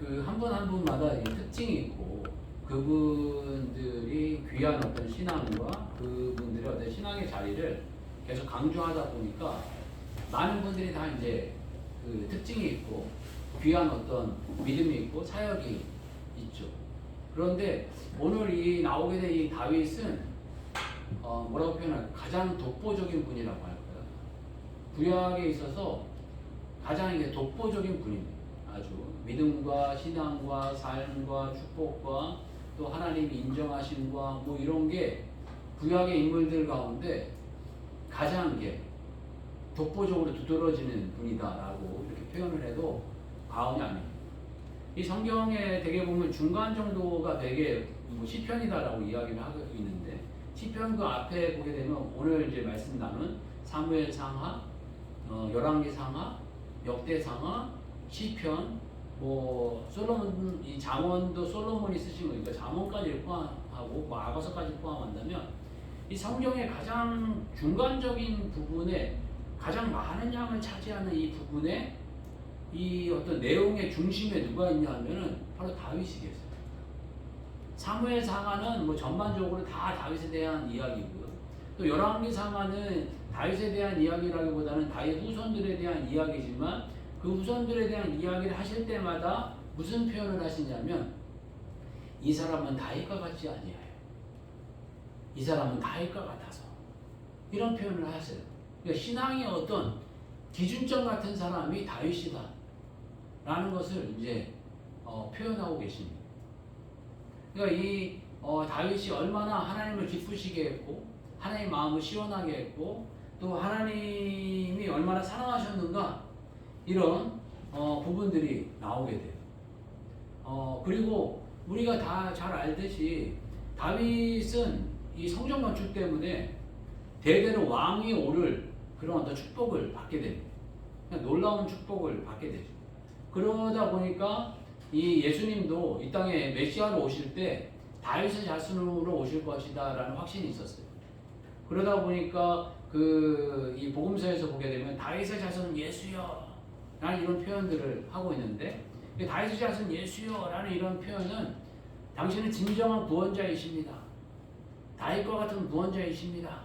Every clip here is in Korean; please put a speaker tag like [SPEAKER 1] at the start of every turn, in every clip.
[SPEAKER 1] 그 한 분 한 분마다 이 특징이 있고 그분들이 귀한 어떤 신앙과 그분들의 어떤 신앙의 자리를 계속 강조하다 보니까 많은 분들이 다 이제 그 특징이 있고 귀한 어떤 믿음이 있고 사역이 있죠. 그런데 오늘 이 나오게 된 이 다윗은 뭐라고 표현할까? 가장 독보적인 분이라고 할까요? 구약에 있어서 가장 이게 독보적인 분입니다. 아주 믿음과 신앙과 삶과 축복과 또 하나님이 인정하심과 뭐 이런 게 구약의 인물들 가운데 가장 게 독보적으로 두드러지는 분이다라고 이렇게 표현을 해도 과언이 아닙니다. 이 성경에 되게 보면 중간 정도가 되게 뭐 시편이다라고 이야기를 하고 있는데 시편 그 앞에 보게 되면 오늘 이제 말씀 나눈 사무엘 상하, 열왕기 상하, 역대 상하, 시편, 뭐 솔로몬 이 잠언도 솔로몬이 쓰신 거니까 잠언까지 포함하고 뭐 아가서까지 포함한다면 이 성경의 가장 중간적인 부분에 가장 많은 양을 차지하는 이 부분에 이 어떤 내용의 중심에 누가 있냐 하면은 바로 다윗이겠어요. 사무엘 상하는 뭐 전반적으로 다 다윗에 대한 이야기고요. 또 열왕기 상하는 다윗에 대한 이야기라기보다는 다윗 후손들에 대한 이야기지만 그 후손들에 대한 이야기를 하실 때마다 무슨 표현을 하시냐면 이 사람은 다윗과 같지 아니하여. 이 사람은 다윗과 같아서. 이런 표현을 하세요. 그러니까 신앙의 어떤 기준점 같은 사람이 다윗이다. 라는 것을 이제 표현하고 계십니다. 그러니까 이 다윗이 얼마나 하나님을 기쁘시게 했고 하나님의 마음을 시원하게 했고 또 하나님이 얼마나 사랑하셨는가 이런 부분들이 나오게 돼요. 그리고 우리가 다 잘 알듯이 다윗은 이 성전 건축 때문에 대대로 왕이 오를 그런 어떤 축복을 받게 됩니다. 놀라운 축복을 받게 되죠. 그러다 보니까 이 예수님도 이 땅에 메시아로 오실 때 다윗의 자손으로 오실 것이다 라는 확신이 있었어요. 그러다 보니까 이 복음서에서 보게 되면 다윗의 자손 예수여 라는 이런 표현들을 하고 있는데 다윗의 자손 예수여 라는 이런 표현은 당신은 진정한 구원자이십니다. 다윗과 같은 구원자이십니다.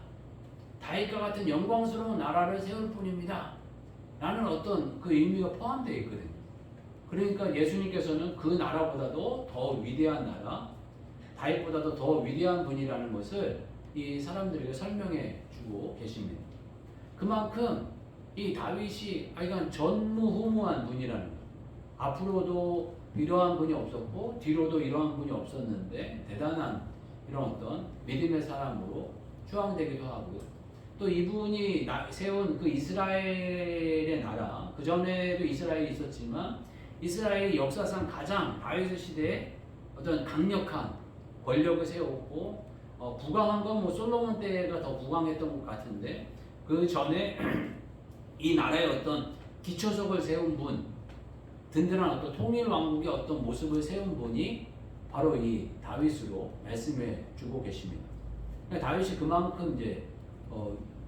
[SPEAKER 1] 다윗과 같은 영광스러운 나라를 세울 뿐입니다. 라는 어떤 그 의미가 포함되어 있거든요. 그러니까 예수님께서는 그 나라보다도 더 위대한 나라, 다윗보다도 더 위대한 분이라는 것을 이 사람들에게 설명해 주고 계십니다. 그만큼 이 다윗이 그러니까 전무후무한 분이라는 거예요. 앞으로도 이러한 분이 없었고 뒤로도 이러한 분이 없었는데 대단한 이런 어떤 믿음의 사람으로 추앙되기도 하고요. 또 이분이 세운 그 이스라엘의 나라, 그 전에도 이스라엘이 있었지만 이스라엘이 역사상 가장 다윗의 시대에 어떤 강력한 권력을 세웠고 부강한 건 뭐 솔로몬 때가 더 부강했던 것 같은데 그 전에 이 나라의 어떤 기초석을 세운 분, 든든한 어떤 통일 왕국의 어떤 모습을 세운 분이 바로 이 다윗으로 말씀해 주고 계십니다. 다윗이 그만큼 이제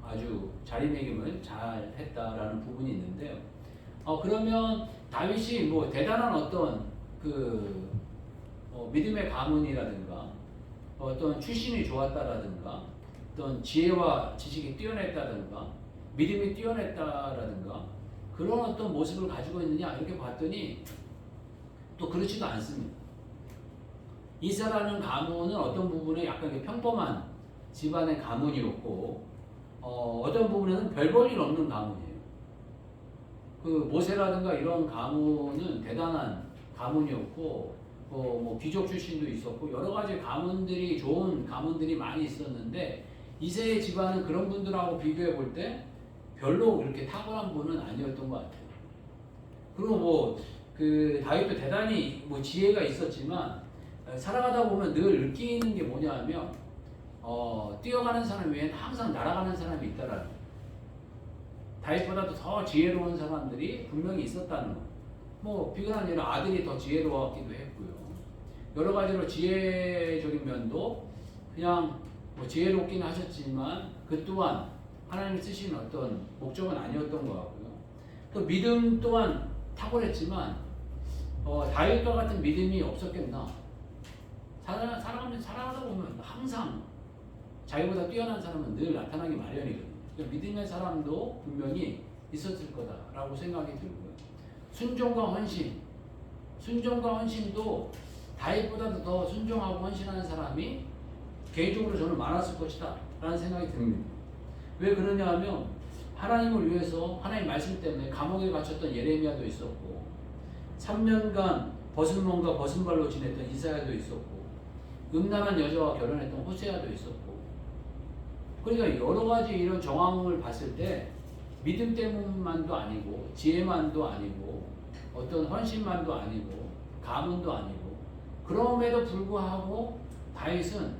[SPEAKER 1] 아주 자리매김을 잘 했다라는 부분이 있는데요. 그러면 다윗이 뭐 대단한 어떤 믿음의 가문이라든가 어떤 출신이 좋았다라든가 어떤 지혜와 지식이 뛰어냈다든가 믿음이 뛰어냈다라든가 그런 어떤 모습을 가지고 있느냐 이렇게 봤더니 또 그렇지도 않습니다. 이사라는 가문은 어떤 부분에 약간 평범한 집안의 가문이었고 어떤 부분에는 별 볼 일 없는 가문이에요. 그 모세라든가 이런 가문은 대단한 가문이었고 뭐 귀족 출신도 있었고 여러 가지 가문들이 좋은 가문들이 많이 있었는데 이세의 집안은 그런 분들하고 비교해 볼 때 별로 그렇게 탁월한 분은 아니었던 것 같아요. 그리고 뭐 다윗도 대단히 뭐 지혜가 있었지만 살아가다 보면 늘 느끼는 게 뭐냐면 뛰어가는 사람 외에는 항상 날아가는 사람이 있다라는 거예요. 다윗보다도 더 지혜로운 사람들이 분명히 있었다는 거예요. 뭐 비근한 예로 아들이 더 지혜로웠기도 했고요. 여러 가지로 지혜적인 면도 그냥 뭐 지혜롭긴 하셨지만 그 또한 하나님이 쓰신 어떤 목적은 아니었던 것 같고요. 또 믿음 또한 탁월했지만 다윗과 같은 믿음이 없었겠나? 살아가다 보면 항상 자기보다 뛰어난 사람은 늘 나타나기 마련이거든요. 그러니까 믿음의 사람도 분명히 있었을 거다라고 생각이 들고요. 순종과 헌신도 다윗보다도 더 순종하고 헌신하는 사람이 개인적으로 저는 많았을 것이다 라는 생각이 듭니다. 왜 그러냐 하면 하나님을 위해서 하나님 말씀 때문에 감옥에 갇혔던 예레미야도 있었고 3년간 벗은 몸과 벗은 발로 지냈던 이사야도 있었고 음란한 여자와 결혼했던 호세아도 있었고, 그러니까 여러 가지 이런 정황을 봤을 때 믿음 때문만도 아니고 지혜만도 아니고 어떤 헌신만도 아니고 가문도 아니고, 그럼에도 불구하고 다윗은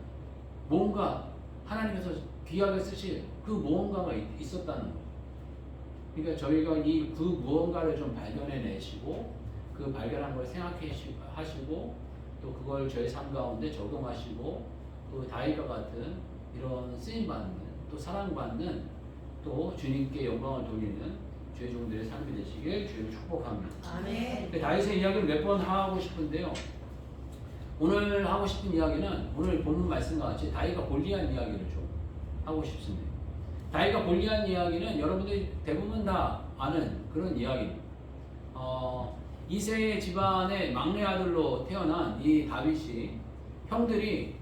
[SPEAKER 1] 뭔가 하나님께서 귀하게 쓰실 그 무언가가 있었다는 거예요. 그러니까 저희가 이 그 무언가를 좀 발견해내시고 그 발견한 걸 생각하시고 또 그걸 저희 삶 가운데 적용하시고 또 다윗과 같은 이런 쓰임받는 또 사랑받는 또 주님께 영광을 돌리는 주의 종들의 삶이 되시길 주의를 축복합니다.
[SPEAKER 2] 아멘.
[SPEAKER 1] 다윗의 이야기를 몇 번 하고 싶은데요. 오늘 하고 싶은 이야기는 오늘 본문 말씀과 같이 다윗과 골리앗 이야기를 좀 하고 싶습니다. 다윗과 골리앗 이야기는 여러분들이 대부분 다 아는 그런 이야기입니다. 이세 집안의 막내 아들로 태어난 이 다윗이 형들이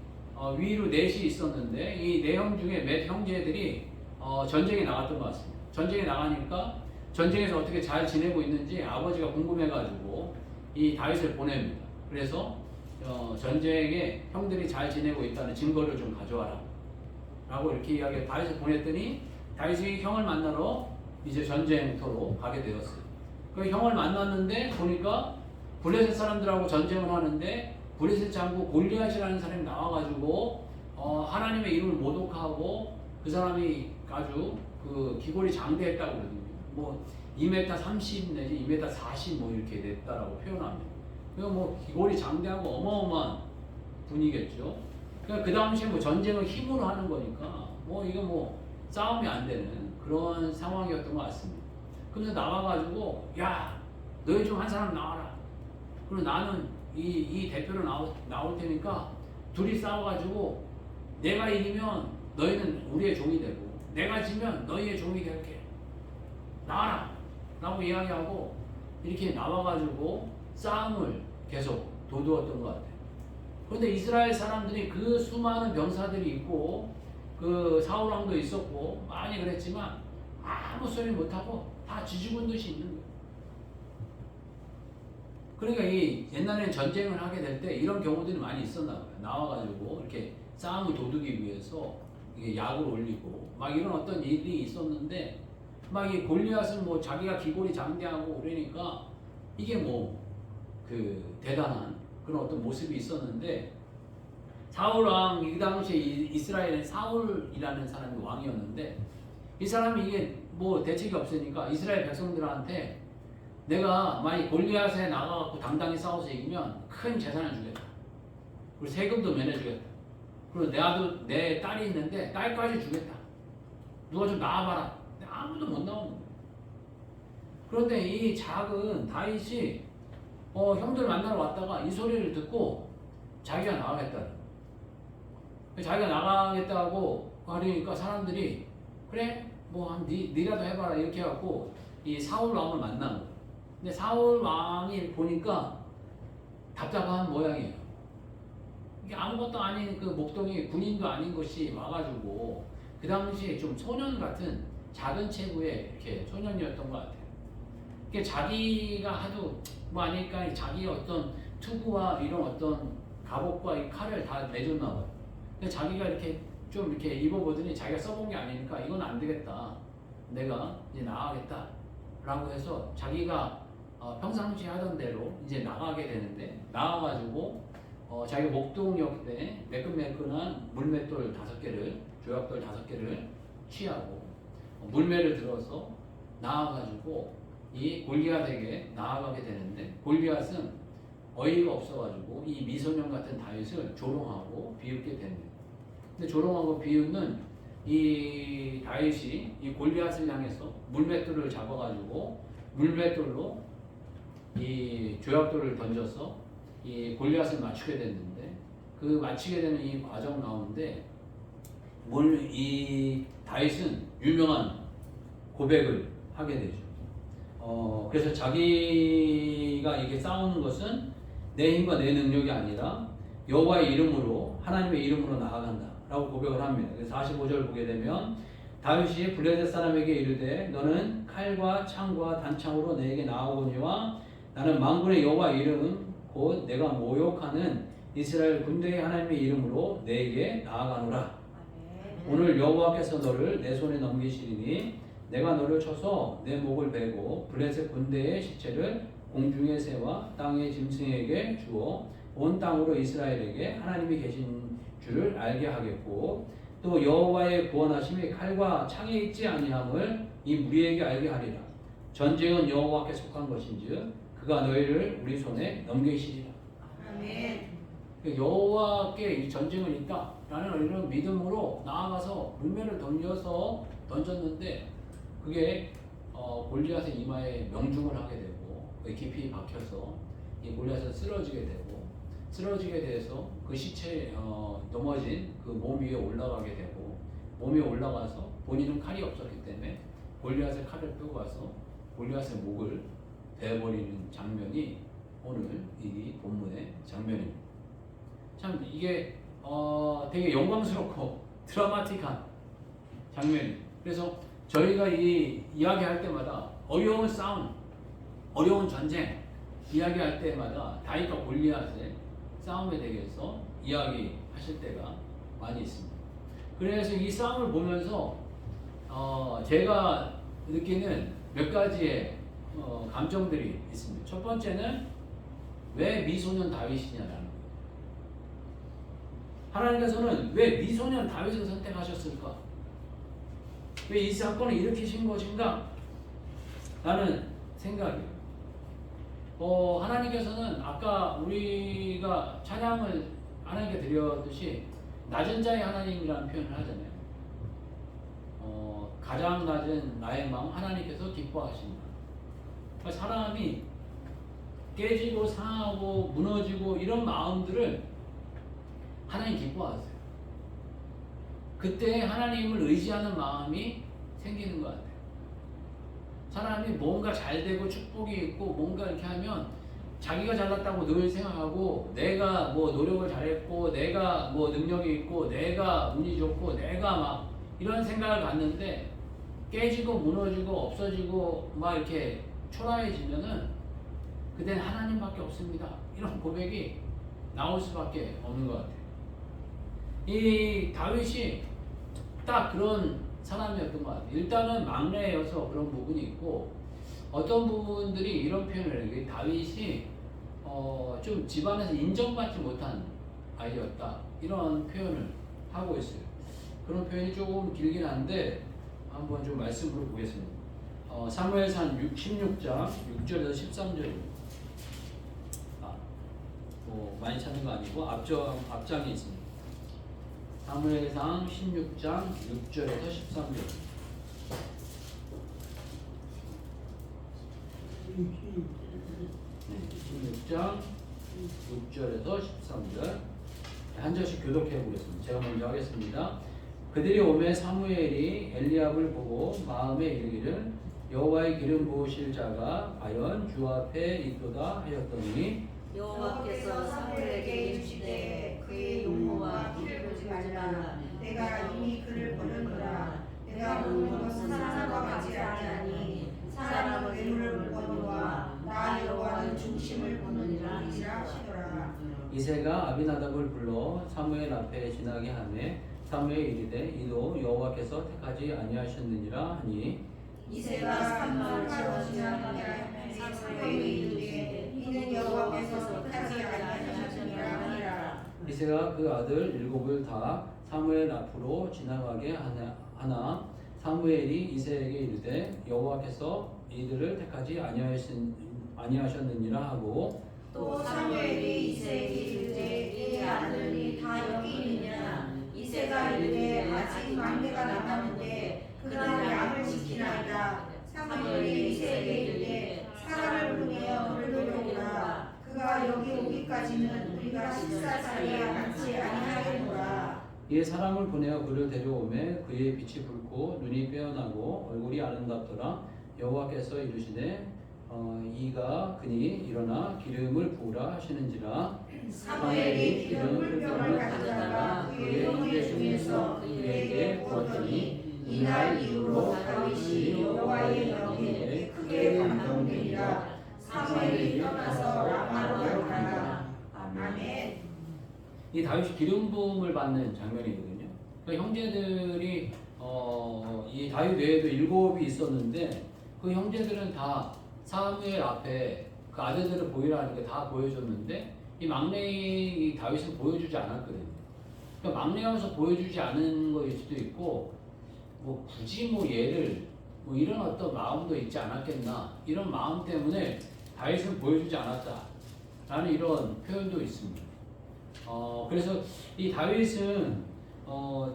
[SPEAKER 1] 위로 넷이 있었는데 이 네 형 중에 몇 형제들이 전쟁에 나갔던 것 같습니다. 전쟁에 나가니까 전쟁에서 어떻게 잘 지내고 있는지 아버지가 궁금해가지고 이 다윗을 보냅니다. 그래서 전쟁에 형들이 잘 지내고 있다는 증거를 좀 가져와라 라고 이렇게 이야기를 다윗을 보냈더니 다윗이 형을 만나러 이제 전쟁터로 가게 되었어요. 그 형을 만났는데 보니까 블레셋 사람들하고 전쟁을 하는데 블레셋 장구 골리앗이라는 사람이 나와가지고 하나님의 이름을 모독하고 그 사람이 아주 그 기골이 장대했다고 그러거든요. 뭐 2m 30 내지 2m 40 뭐 이렇게 됐다라고 표현합니다. 그러니까 뭐 기골이 장대하고 어마어마한 분이겠죠. 그러니까 그 당시에 뭐 전쟁을 힘으로 하는 거니까 뭐 이거 뭐 싸움이 안 되는 그런 상황이었던 것 같습니다. 그래서 나와가지고 야 너희 중 한 사람 나와라. 그리고 나는 이 대표로 나올 테니까 둘이 싸워가지고 내가 이기면 너희는 우리의 종이 되고 내가 지면 너희의 종이 될게. 나와라 라고 이야기하고 이렇게 나와가지고 싸움을 계속 도두었던 것 같아요. 그런데 이스라엘 사람들이 그 수많은 병사들이 있고 그 사울 왕도 있었고 많이 그랬지만 아무 소리 못하고 다 지죽은 듯이 있는 거예요. 그러니까 이 옛날에는 전쟁을 하게 될 때 이런 경우들이 많이 있었나 봐요. 나와가지고 이렇게 싸움을 도두기 위해서 이게 약을 올리고 막 이런 어떤 일이 있었는데 막 이 골리앗은 뭐 자기가 기골이 장대하고 그러니까 이게 뭐 그 대단한 그런 어떤 모습이 있었는데 사울 왕 이 당시에 이스라엘은 사울이라는 사람이 왕이었는데 이 사람이 이게 뭐 대책이 없으니까 이스라엘 백성들한테 내가 만약 골리앗에 나가갖고 당당히 싸워서 이기면 큰 재산을 주겠다. 그리고 세금도 면해주겠다. 그리고 내 딸이 있는데 딸까지 주겠다. 누가 좀 나와봐라. 근데 아무도 못 나오는 거예요. 그런데 이 작은 다윗이 형들 만나러 왔다가 이 소리를 듣고 자기가 나가겠다. 자기가 나가겠다고 하니까 사람들이 그래 뭐 니라도 해봐라 이렇게 해갖고 이 사울 왕을 만난 거예요. 근데 사울 왕이 보니까 답답한 모양이에요. 이게 아무것도 아닌 그 목동이 군인도 아닌 것이 와가지고 그 당시에 좀 소년 같은 작은 체구의 이렇게 소년이었던 것 같아요. 그게 자기가 하도 뭐 아니까 자기의 어떤 투구와 이런 어떤 갑옷과 이 칼을 다 내줬나 봐요. 근데 자기가 이렇게 좀 이렇게 입어보더니 자기가 써본 게 아니니까 이건 안 되겠다. 내가 이제 나가겠다. 라고 해서 자기가 평상시 하던 대로 이제 나가게 되는데 나와가지고 자기가 목동이었기 매끈매끈한 물맷돌 5개를 조약돌 5개를 취하고 물매를 들어서 나와가지고 이 골리앗에게 나아가게 되는데 골리앗은 어이가 없어가지고 이 미소년 같은 다윗을 조롱하고 비웃게 됩니다. 근데 조롱하고 비웃는 이 다윗이 이 골리앗을 향해서 물맷돌을 잡아가지고 물맷돌로 이 조약돌을 던져서 이 골리앗을 맞추게 됐는데 그 맞추게 되는 이 과정 가운데 이 다윗은 유명한 고백을 하게 되죠. 그래서 자기가 이게 싸우는 것은 내 힘과 내 능력이 아니라 여호와의 이름으로 하나님의 이름으로 나아간다라고 고백을 합니다. 그래서 45절 보게 되면 다윗이 블레셋 사람에게 이르되 너는 칼과 창과 단창으로 내게 나아오니와 나는 만군의 여호와 이름 곧 내가 모욕하는 이스라엘 군대의 하나님의 이름으로 내게 나아가노라. 오늘 여호와께서 너를 내 손에 넘기시리니 내가 너를 쳐서 내 목을 베고 블레셋 군대의 시체를 공중의 새와 땅의 짐승에게 주어 온 땅으로 이스라엘에게 하나님이 계신 줄을 알게 하겠고 또 여호와의 구원하심이 칼과 창에 있지 아니함을 이 무리에게 알게 하리라. 전쟁은 여호와께 속한 것인즉 그가 너희를 우리 손에 넘기시리라.
[SPEAKER 2] 아멘.
[SPEAKER 1] 여호와께 이 전쟁은 있다 라는 이런 믿음으로 나아가서 물매를 던졌는데 그게 골리앗의 이마에 명중을 하게 되고 깊이 박혀서 이 골리앗은 쓰러지게 돼서 그 시체에 넘어진 그 몸 위에 올라가게 되고 몸 위에 올라가서 본인은 칼이 없었기 때문에 골리앗의 칼을 빼고 가서 골리앗의 목을 베어버리는 장면이 오늘 이 본문의 장면입니다. 참 이게 되게 영광스럽고 드라마틱한 장면입니다. 그래서 저희가 이 이야기할 때마다 어려운 싸움, 어려운 전쟁 이야기할 때마다 다윗과 골리앗의 싸움에 대해서 이야기하실 때가 많이 있습니다. 그래서 이 싸움을 보면서 제가 느끼는 몇 가지의 감정들이 있습니다. 첫 번째는 왜 미소년 다윗이냐라는 거예요. 하나님께서는 왜 미소년 다윗을 선택하셨을까? 왜 이 사건을 일으키신 것인가? 라는 생각이에요. 하나님께서는 아까 우리가 찬양을 하나님께 드렸듯이 낮은 자의 하나님이라는 표현을 하잖아요. 가장 낮은 나의 마음 하나님께서 기뻐하신다. 그러니까 사람이 깨지고 상하고 무너지고 이런 마음들을 하나님 기뻐하세요. 그때 하나님을 의지하는 마음이 생기는 것 같아요. 사람이 뭔가 잘 되고 축복이 있고 뭔가 이렇게 하면 자기가 잘났다고 늘 생각하고 내가 뭐 노력을 잘했고 내가 뭐 능력이 있고 내가 운이 좋고 내가 막 이런 생각을 갖는데 깨지고 무너지고 없어지고 막 이렇게 초라해지면은 그때는 하나님밖에 없습니다. 이런 고백이 나올 수밖에 없는 것 같아요. 이 다윗이 딱 그런 사람이었던 것 같아요. 일단은 막내여서 그런 부분이 있고 어떤 부분들이 이런 표현을 해요. 다윗이 좀 집안에서 인정받지 못한 아이였다 이런 표현을 하고 있어요. 그런 표현이 조금 길긴 한데 한번 좀 말씀으로 보겠습니다. 사무엘상 16장 6절에서 13절입니다. 많이 찾는 거 아니고 앞장에 있습니다. 사무엘상 16장 6절에서 13절. 네, 16장 6절에서 13절. 한 절씩 교독해 보겠습니다. 제가 먼저 하겠습니다. 그들이 오매 사무엘이 엘리압을 보고 마음에 이르기를 여호와의 기름 부으실 자가 과연 주 앞에 있도다 하였더니
[SPEAKER 2] 여호와께서 사무엘에게 이르시되 그의 용모와 키를 보지 말라. 내가 이미 그를 버렸노라. 내가 보는 것은 사람과 같지 아니하니 사람은 외모를 보거니와 나 여호와는 중심을 보느니라 하시더라.
[SPEAKER 1] 이새가 아비나답을 불러 사무엘 앞에 지나게 하매 사무엘이 이르되 이도 여호와께서 택하지 아니하셨느니라 하니
[SPEAKER 2] 이새가 산마를 지나가게 사무엘이 이르되 이는 여호와께서 택하지 아니하셨느니라 하니라.
[SPEAKER 1] 이새가 그 아들 일곱을 다 사무엘 앞으로 지나가게 하나 사무엘이 이새에게 이르되 여호와께서 이들을 택하지 아니하셨느니라 하고
[SPEAKER 2] 또 사무엘이 이새에게 이르되 이 아들이 다 여기 있느냐. 이새가 이르되 아직 막내가 남았는데 그날 양을 지키나이다. 사무엘이 이새에게 이르되 사람을 보내어 그를 오기까지는 우리가 식사 자리와 같이 아니하겠노라.
[SPEAKER 1] 이에 사람을 보내어 그를 데려오매 그의 빛이 붉고 눈이 빼어나고 얼굴이 아름답더라. 여호와께서 이르시되 이가 그니 일어나 기름을 부으라 하시는지라.
[SPEAKER 2] 사무엘이 기름 물병을 가져다가 그의 형제 중에서 그에게 부었더니 이날 이후로 다윗이 여호와의 영에 크게 감동되니라. 사무엘이 떠나서 라마로 가니라. 아멘.
[SPEAKER 1] 이 다윗이 기름 부음을 받는 장면이거든요. 그러니까 형제들이 이 다윗 외에도 7이 있었는데 그 형제들은 다 사무엘 앞에 그 아들들을 보이라니까 다 보여줬는데 이 막내인 이 다윗은 보여주지 않았거든요. 그러니까 막내여서 보여주지 않은 거일 수도 있고 뭐 굳이 뭐 얘를 뭐 이런 어떤 마음도 있지 않았겠나 이런 마음 때문에 다윗은 보여주지 않았다라는 이런 표현도 있습니다. 그래서 이 다윗은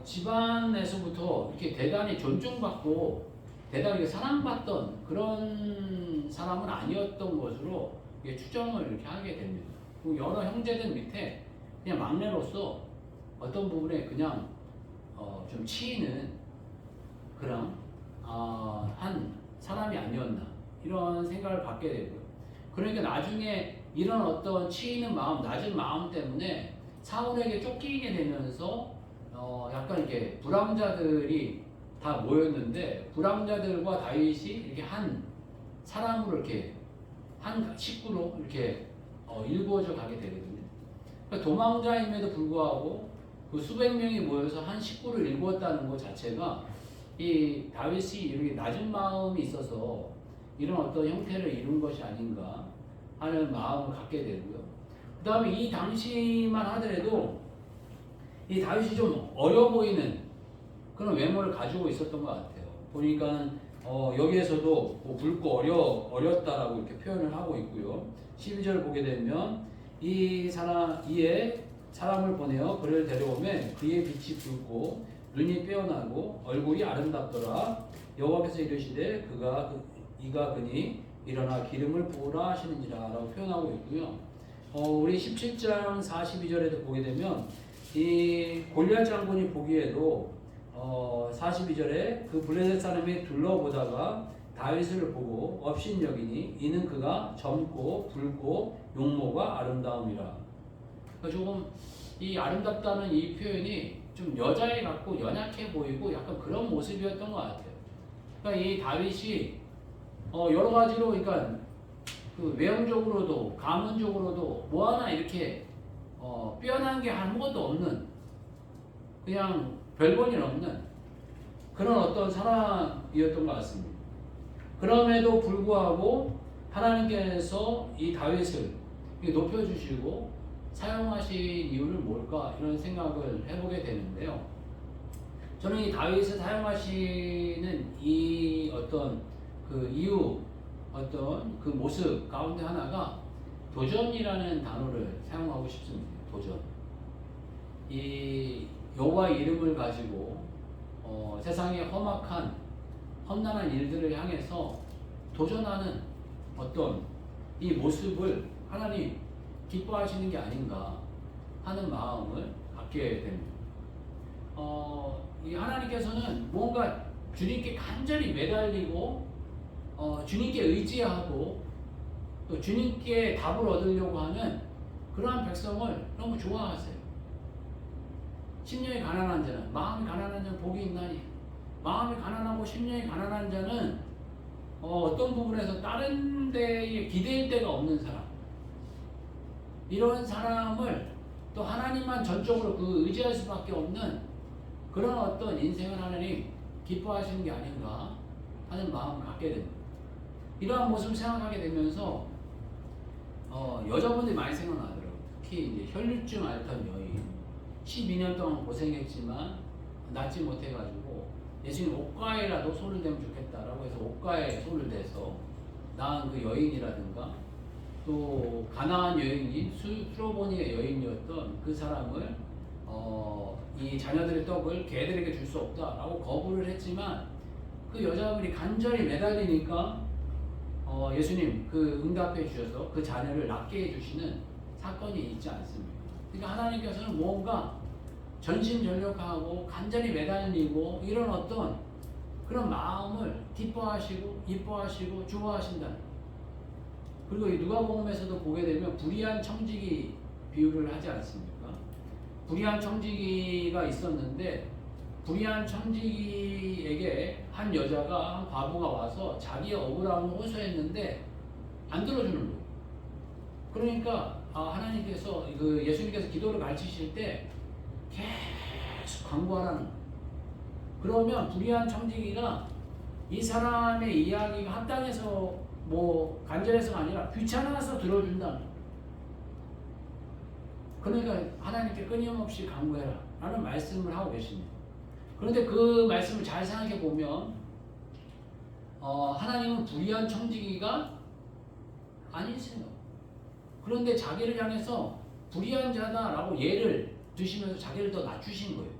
[SPEAKER 1] 집안에서부터 이렇게 대단히 존중받고 대단히 사랑받던 그런 사람은 아니었던 것으로 추정을 이렇게 하게 됩니다. 여러 형제들 밑에 그냥 막내로서 어떤 부분에 그냥 좀 치이는 그런 한 사람이 아니었나 이런 생각을 갖게 되고요. 그러니까 나중에 이런 어떤 치이는 마음, 낮은 마음 때문에 사울에게 쫓기게 되면서 약간 이렇게 불황자들이 다 모였는데 불황자들과 다윗이 이렇게 한 사람으로 이렇게 한 식구로 이렇게 일구어져 가게 되거든요. 그러니까 도망자임에도 불구하고 그 수백 명이 모여서 한 식구를 일구었다는 것 자체가 이 다윗이 이렇게 낮은 마음이 있어서 이런 어떤 형태를 이룬 것이 아닌가 하는 마음을 갖게 되고요. 그 다음에 이 당시만 하더라도 이 다윗이 좀 어려 보이는 그런 외모를 가지고 있었던 것 같아요. 보니까 여기에서도 뭐 붉고 어렸다라고 이렇게 표현을 하고 있고요. 12절 보게 되면 이에 사람을 보내어 그를 데려오면 그의 빛이 붉고 눈이 빼어나고 얼굴이 아름답더라. 여호와께서 이르시되 이가 그니 일어나 기름을 부으라 하시는지라 라고 표현하고 있고요. 우리 17장 42절에도 보게 되면 이 골리앗 장군이 보기에도 42절에 그 블레셋 사람이 둘러보다가 다윗을 보고 업신여기니 이는 그가 젊고 붉고 용모가 아름다움이라. 그러니까 조금 이 아름답다는 이 표현이 좀 여자애 같고 연약해 보이고 약간 그런 모습이었던 것 같아요. 그러니까 이 다윗이 여러 가지로 그러니까 그 외형적으로도 가문적으로도 뭐 하나 이렇게 빼어난 게 아무것도 없는 그냥 별볼일 없는 그런 어떤 사람이었던 것 같습니다. 그럼에도 불구하고 하나님께서 이 다윗을 높여주시고 사용하신 이유는 뭘까 이런 생각을 해보게 되는데요. 저는 이 다윗을 사용하시는 이 어떤 그 이유 어떤 그 모습 가운데 하나가 도전이라는 단어를 사용하고 싶습니다. 도전. 이 여호와의 이름을 가지고 세상의 험난한 일들을 향해서 도전하는 어떤 이 모습을 하나님 기뻐하시는 게 아닌가 하는 마음을 갖게 됩니다. 이 하나님께서는 뭔가 주님께 간절히 매달리고 주님께 의지하고 또 주님께 답을 얻으려고 하는 그러한 백성을 너무 좋아하세요. 심령이 가난한 자는 마음이 가난한 자는 복이 있나니 마음이 가난하고 심령이 가난한 자는 어떤 부분에서 다른 데에 기댈 데가 없는 사람 이런 사람을 또 하나님만 전적으로 그 의지할 수밖에 없는 그런 어떤 인생을 하나님 기뻐하시는 게 아닌가 하는 마음을 갖게 됩니다. 이러한 모습을 생각하게 되면서 여자분들이 많이 생각나더라고요. 특히 이제 혈류증 앓던 여인 12년 동안 고생했지만 낫지 못해가지고 예수님 옷가에라도 손을 대면 좋겠다라고 해서 옷가에 손을 대서 낳은 그 여인이라든가 또 가나안 여인이 수로보니의 여인이었던 그 사람을 이 자녀들의 떡을 개들에게 줄 수 없다라고 거부를 했지만 그 여자분이 간절히 매달리니까 예수님 그 응답해 주셔서 그 자녀를 낳게 해주시는 사건이 있지 않습니까? 그러니까 하나님께서는 뭔가 전심전력하고 간절히 매달리고 이런 어떤 그런 마음을 기뻐하시고 이뻐하시고 좋아하신다. 그리고 이 누가복음에서도 보게 되면 불의한 청지기 비유를 하지 않습니까? 불의한 청지기가 있었는데 불의한 청지기에게 한 여자가 한 과부가 와서 자기의 억울함을 호소했는데 안 들어주는 거예요. 그러니까 하나님께서 예수님께서 기도를 가르치실 때 계속 강구하라는 거예요. 그러면 불의한 청지기가 이 사람의 이야기가 합당해서 뭐 간절해서가 아니라 귀찮아서 들어준다는 거예요. 그러니까 하나님께 끊임없이 강구해라 라는 말씀을 하고 계십니다. 그런데 그 말씀을 잘 생각해 보면 하나님은 불의한 청지기가 아니세요. 그런데 자기를 향해서 불의한 자다라고 예를 드시면서 자기를 더 낮추신 거예요.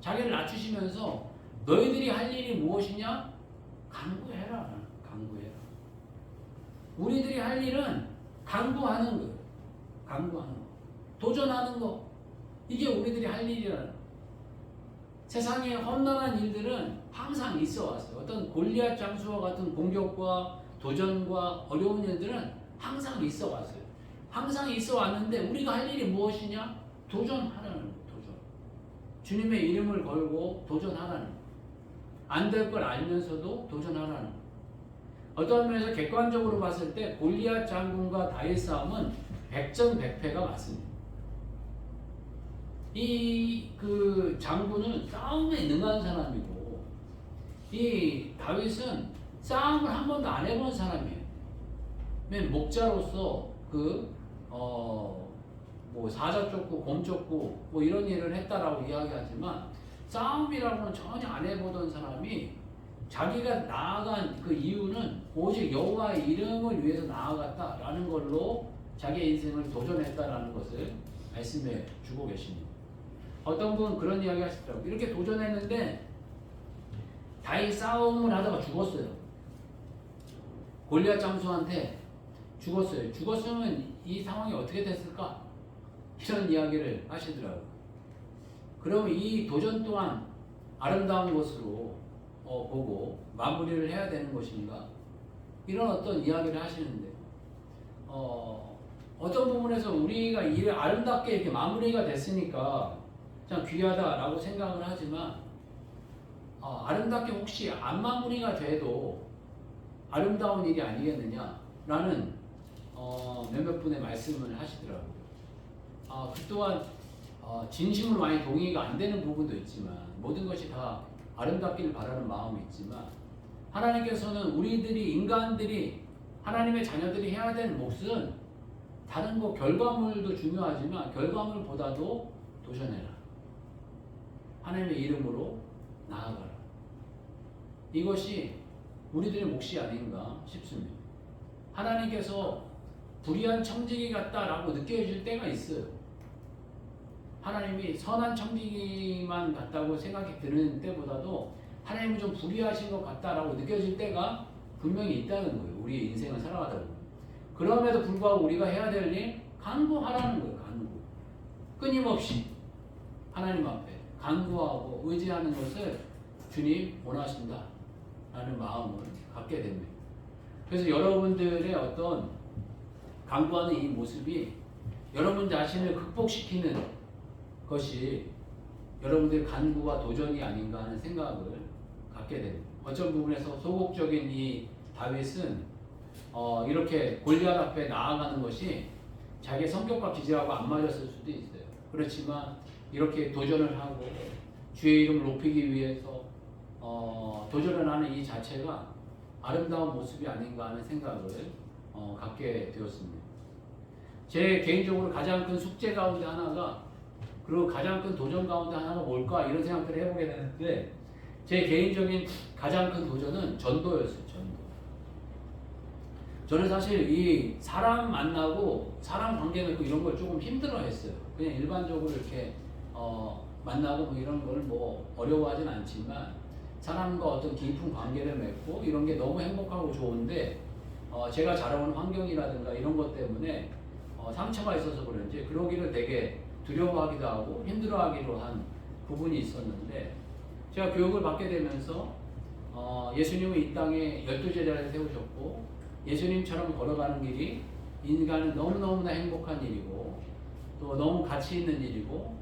[SPEAKER 1] 자기를 낮추시면서 너희들이 할 일이 무엇이냐? 강구해라. 강구해라. 우리들이 할 일은 강구하는 거예요. 강구하는 거. 도전하는 거. 이게 우리들이 할 일이라는 거예요. 세상에 험난한 일들은 항상 있어 왔어요. 어떤 골리앗 장수와 같은 공격과 도전과 어려운 일들은 항상 있어 왔어요. 항상 있어 왔는데 우리가 할 일이 무엇이냐? 도전하라는 거예요. 도전. 주님의 이름을 걸고 도전하라는 거예요. 안 될 걸 알면서도 도전하라는 거예요. 어떤 면에서 객관적으로 봤을 때 골리앗 장군과 다윗 싸움은 백전백패가 맞습니다. 그 장군은 싸움에 능한 사람이고 이 다윗은 싸움을 한 번도 안 해본 사람이에요. 맨 목자로서 뭐 사자 쫓고 곰 쫓고 뭐 이런 일을 했다라고 이야기하지만 싸움이라고는 전혀 안 해보던 사람이 자기가 나아간 그 이유는 오직 여호와의 이름을 위해서 나아갔다라는 걸로 자기의 인생을 도전했다라는 것을 말씀해 주고 계십니다. 어떤 분은 그런 이야기 하시더라고요. 이렇게 도전했는데 다윗 싸움을 하다가 죽었어요. 골리앗 장수한테 죽었어요. 죽었으면 이 상황이 어떻게 됐을까? 이런 이야기를 하시더라고요. 그러면 이 도전 또한 아름다운 것으로 보고 마무리를 해야 되는 것인가? 이런 어떤 이야기를 하시는데 어떤 부분에서 우리가 일을 아름답게 이렇게 마무리가 됐으니까 참 귀하다라고 생각을 하지만 아름답게 혹시 안 마무리가 돼도 아름다운 일이 아니겠느냐라는 몇몇 분의 말씀을 하시더라고요. 그 또한 진심으로 많이 동의가 안 되는 부분도 있지만 모든 것이 다 아름답기를 바라는 마음이 있지만 하나님께서는 우리들이 인간들이 하나님의 자녀들이 해야 되는 몫은 다른 거 결과물도 중요하지만 결과물보다도 도전해라. 하나님의 이름으로 나아가라. 이것이 우리들의 몫이 아닌가 싶습니다. 하나님께서 불의한 청지기 같다라고 느껴질 때가 있어요. 하나님이 선한 청지기만 같다고 생각이 드는 때보다도 하나님은 좀 불의하신 것 같다라고 느껴질 때가 분명히 있다는 거예요. 우리의 인생을 살아가다 보면. 그럼에도 불구하고 우리가 해야 될 일 간구하라는 거예요. 간구. 끊임없이 하나님 앞에 간구하고 의지하는 것을 주님 원하신다 라는 마음을 갖게 됩니다. 그래서 여러분들의 어떤 간구하는 이 모습이 여러분 자신을 극복시키는 것이 여러분들의 간구와 도전이 아닌가 하는 생각을 갖게 됩니다. 어떤 부분에서 소극적인 이 다윗은 이렇게 골리앗 앞에 나아가는 것이 자기의 성격과 기질하고 안 맞았을 수도 있어요. 그렇지만 이렇게 도전을 하고 주의 이름을 높이기 위해서 도전을 하는 이 자체가 아름다운 모습이 아닌가 하는 생각을 갖게 되었습니다. 제 개인적으로 가장 큰 숙제 가운데 하나가 그리고 가장 큰 도전 가운데 하나가 뭘까 이런 생각들을 해보게 되는데 제 개인적인 가장 큰 도전은 전도였어요. 전도. 저는 사실 이 사람 만나고 사람 관계 맺고 이런 걸 조금 힘들어했어요. 그냥 일반적으로 이렇게 만나고 뭐 이런 걸 뭐 어려워하진 않지만 사람과 어떤 깊은 관계를 맺고 이런 게 너무 행복하고 좋은데 제가 자라온 환경이라든가 이런 것 때문에 상처가 있어서 그런지 그러기를 되게 두려워하기도 하고 힘들어하기로 한 부분이 있었는데 제가 교육을 받게 되면서 예수님은 이 땅에 12제자를 세우셨고 예수님처럼 걸어가는 길이 인간은 너무너무나 행복한 일이고 또 너무 가치 있는 일이고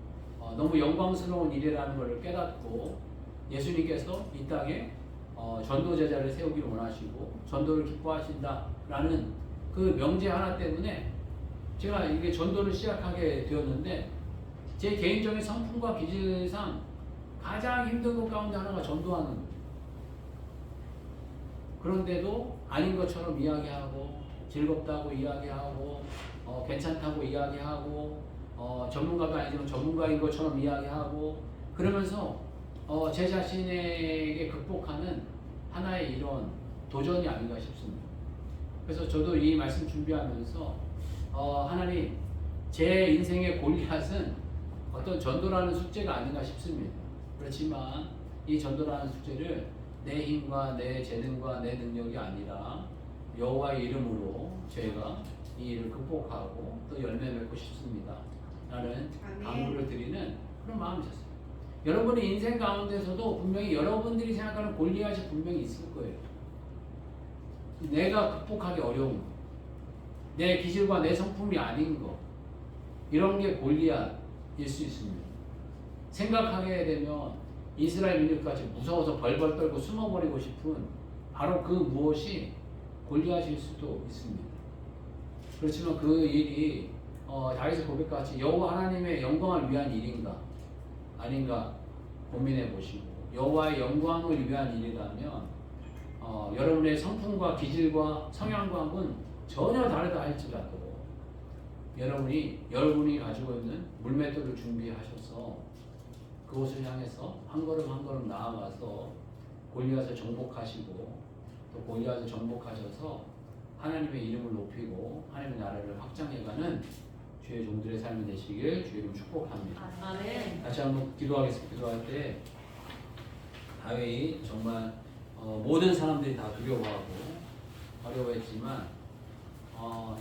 [SPEAKER 1] 너무 영광스러운 일이라는 것을 깨닫고 예수님께서 이 땅에 전도제자를 세우기를 원하시고 전도를 기뻐하신다라는 그 명제 하나 때문에 제가 이게 전도를 시작하게 되었는데 제 개인적인 성품과 기질상 가장 힘든 것 가운데 하나가 전도하는 거예요. 그런데도 아닌 것처럼 이야기하고 즐겁다고 이야기하고 괜찮다고 이야기하고 전문가도 아니지만 전문가인 것처럼 이야기하고 그러면서 제 자신에게 극복하는 하나의 이런 도전이 아닌가 싶습니다. 그래서 저도 이 말씀 준비하면서 하나님 제 인생의 골리앗은 어떤 전도라는 숙제가 아닌가 싶습니다. 그렇지만 이 전도라는 숙제를 내 힘과 내 재능과 내 능력이 아니라 여호와의 이름으로 제가 이 일을 극복하고 또 열매 맺고 싶습니다. 라는 강구를 드리는 그런 마음이 있었어요. 여러분의 인생 가운데서도 분명히 여러분들이 생각하는 골리앗이 분명히 있을 거예요. 내가 극복하기 어려운 거, 내 기질과 내 성품이 아닌 거, 이런 게 골리앗일 수 있습니다. 생각하게 되면 이스라엘 민족까지 무서워서 벌벌 떨고 숨어버리고 싶은 바로 그 무엇이 골리앗일 수도 있습니다. 그렇지만 그 일이 다윗의 고백같이 여호와 하나님의 영광을 위한 일인가 아닌가 고민해 보시고 여호와의 영광을 위한 일이라면 여러분의 성품과 기질과 성향과는 전혀 다르다 할지라도 여러분이 가지고 있는 물맷돌을 준비하셔서 그곳을 향해서 한 걸음 한 걸음 나아가서 골리앗을 정복하시고 또 골리앗을 정복하셔서 하나님의 이름을 높이고 하나님의 나라를 확장해가는 주의 종들의 삶이 되시길 주의 이름 축복합니다.
[SPEAKER 2] 아멘.
[SPEAKER 1] 다시 한번 기도하겠습니다. 기도할 때 다윗이 정말 모든 사람들이 다 두려워하고 어려워했지만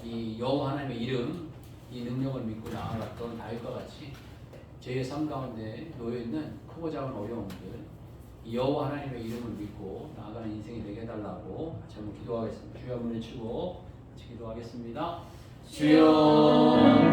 [SPEAKER 1] 이 여호와 하나님의 이름, 이 능력을 믿고 나아갔던 다윗과 같이 제 삶 가운데 놓여있는 크고 작은 어려움들 이 여호와 하나님의 이름을 믿고 나아가는 인생이 되게 해달라고 같이 한번 기도하겠습니다. 주여 한번 외치고 같이 기도하겠습니다. 주여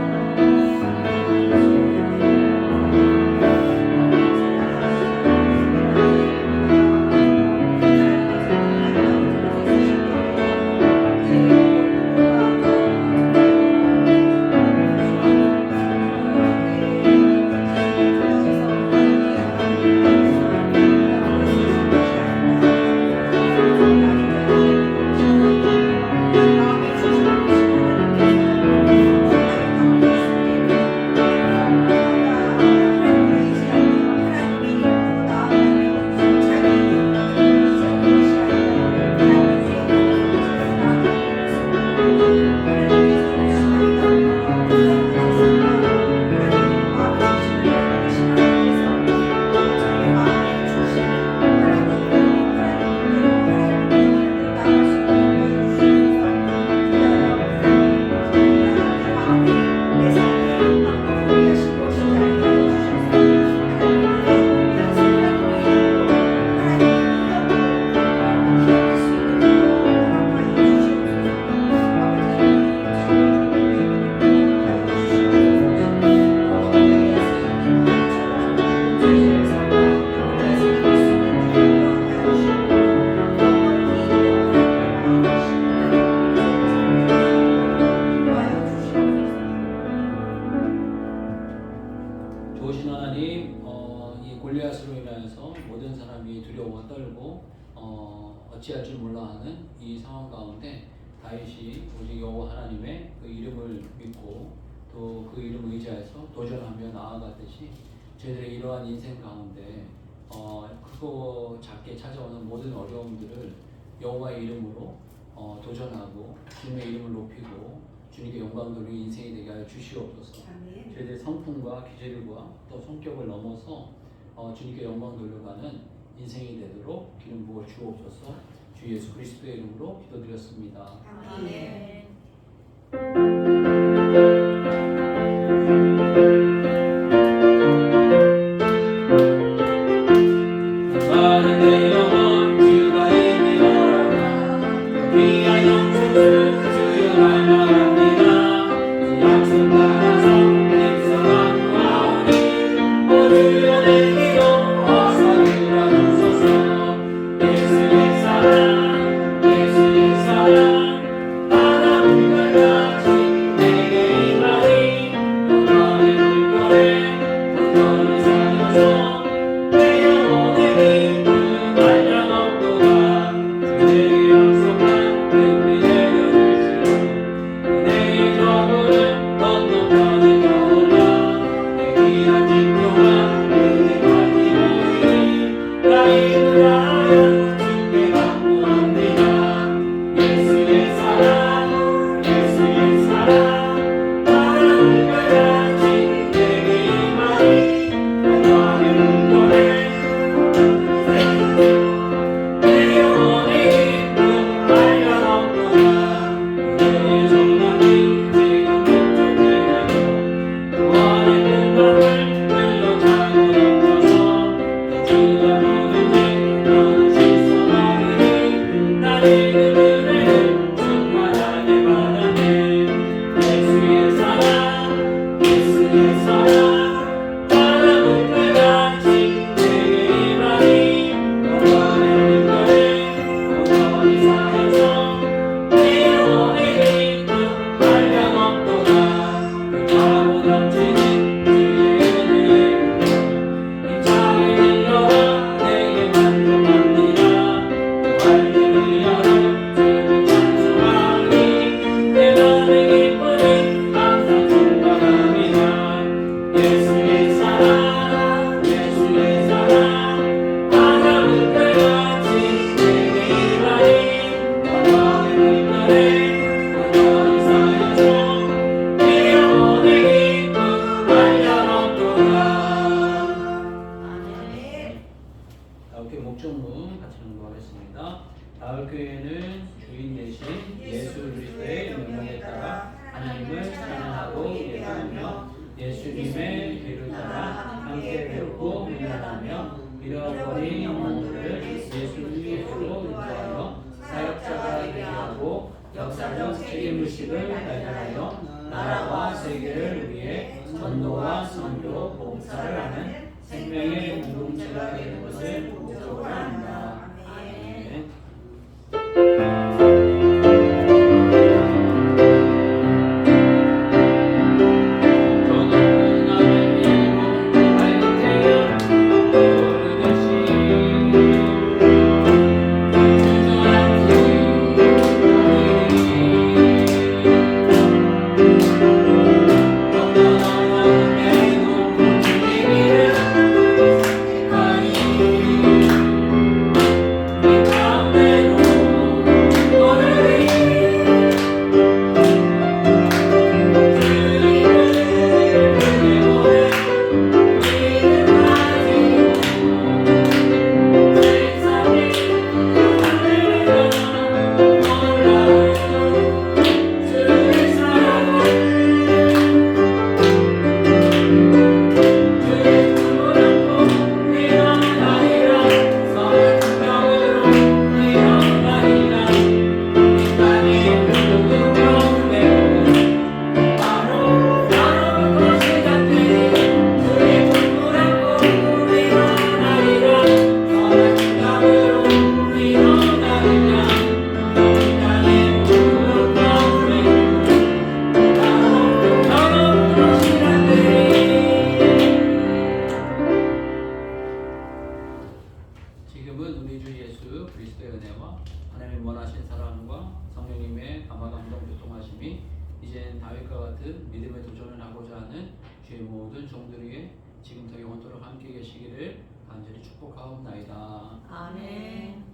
[SPEAKER 1] 좋으신 하나님, 이 골리앗으로 인하여서 모든 사람이 두려워 떨고 어찌할 줄 몰라하는 이 상황 가운데 다윗이 오직 여호와 하나님의 그 이름을 믿고 또 그 이름을 의지해서 도전하며 나아갔듯이 저희들의 이러한 인생 가운데 크고 작게 찾아오는 모든 어려움들을 여호와의 이름으로 도전하고 주님의 이름을 높이고 주님께 영광 돌리는 인생이 되게 하여 주시옵소서.
[SPEAKER 2] 아멘.
[SPEAKER 1] 저희들의 성품과 기질과 또 성격을 넘어서 주님께 영광 돌려가는 인생이 되도록 기름 부어 주옵소서. 주 예수 그리스도의 이름으로 기도드렸습니다.
[SPEAKER 2] 아멘.
[SPEAKER 1] 예수님의 길을 따라 함께 배우고 훈련하며 잃어버린 영혼들을 예수님께로 인도하여 사역자가 되게 하고 역사적 책임의식을 발견하여 나라와 세계를 위해 전도와 선교, 봉사를 하는 생명의 공동체가 되는 것을 목적으로 합니다. 아멘. 지금은 우리 주 예수 그리스도의 은혜와 하나님 원하신 사랑과 성령님의 감화 감동 교통하심이 이젠 다윗과 같은 믿음의 도전을 하고자 하는 주의 모든 종들에게 지금부터 영원토록 함께 계시기를 간절히 축복하옵나이다.
[SPEAKER 2] 아멘.